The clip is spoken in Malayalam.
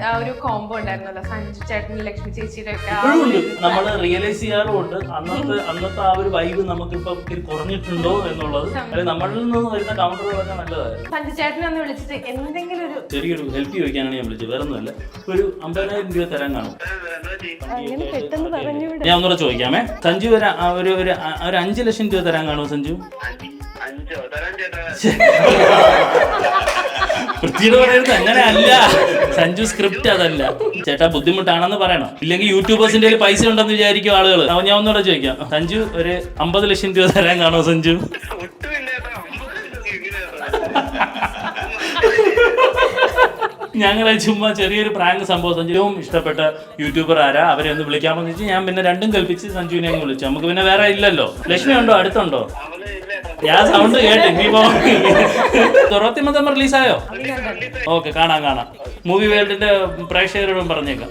ആ ഒരു കോംബോ ഉണ്ടായിരുന്നല്ലോ സഞ്ജു ചേട്ടൻ ലക്ഷ്മി ചേച്ചിയുടെ ഒക്കെ ഇപ്പോഴും ഉണ്ട്. നമ്മൾ റിയലൈസ് ചെയ്യാറുമുണ്ട് അന്നത്തെ ആ ഒരു വൈബ് നമുക്കിപ്പോ കുറഞ്ഞിട്ടുണ്ടോ എന്നുള്ളത്. നമ്മളിൽ നിന്ന് വരുന്ന കൗണ്ടറുകളൊക്കെ നല്ലതായിരുന്നു. സഞ്ജു ചേട്ടനെ ഒന്ന് വിളിച്ചിട്ട് എന്തെങ്കിലും ഒരു ചെറിയൊരു ഹെൽപ്പ് ചോദിക്കാനാണ് ഞാൻ വിളിച്ചത്, വേറെ ഒന്നുമല്ല. ഒരു 50,000 രൂപ തരാൻ കാണും. പെട്ടെന്ന് പറഞ്ഞു. ഞാൻ ഒന്നുകൂടെ ചോദിക്കാമേ. സഞ്ജു ഒരു 5 ലക്ഷം രൂപ തരാൻ കാണുമോ സഞ്ജു? വൃത്തിയുടെ പറയുന്നത് അങ്ങനെ അല്ല സഞ്ജു, സ്ക്രിപ്റ്റ് അതല്ല ചേട്ടാ. ബുദ്ധിമുട്ടാണെന്ന് പറയണം, ഇല്ലെങ്കിൽ യൂട്യൂബേഴ്സിന്റെ പൈസ ഉണ്ടെന്ന് വിചാരിക്കും ആളുകൾ. ഞാൻ ഒന്നുകൂടെ ചോദിക്കാം, സഞ്ജു ഒരു 50 ലക്ഷം രൂപ തരാൻ കാണുമോ സഞ്ജു? ഞങ്ങളെ ചുമ്മാ ചെറിയൊരു പ്രാങ്ക് സംഭവം. സഞ്ജുവും ഇഷ്ടപ്പെട്ട യൂട്യൂബർ ആരാ, അവരെ ഒന്ന് വിളിക്കാമെന്ന് വെച്ചാൽ ഞാൻ പിന്നെ രണ്ടും കൽപ്പിച്ച് സഞ്ജുവിനെ അങ്ങ് വിളിച്ചു. നമുക്ക് പിന്നെ വേറെ ഇല്ലല്ലോ. ലക്ഷ്മി ഉണ്ടോ, അടുത്തുണ്ടോ? ഞാൻ സൗണ്ട് കേട്ട്. ഇനിയിപ്പോ തുറത്തി മതം റിലീസായോ? ഓക്കെ, കാണാം. മൂവി വേൾഡിന്റെ പ്രേക്ഷകരോടും പറഞ്ഞേക്കാം.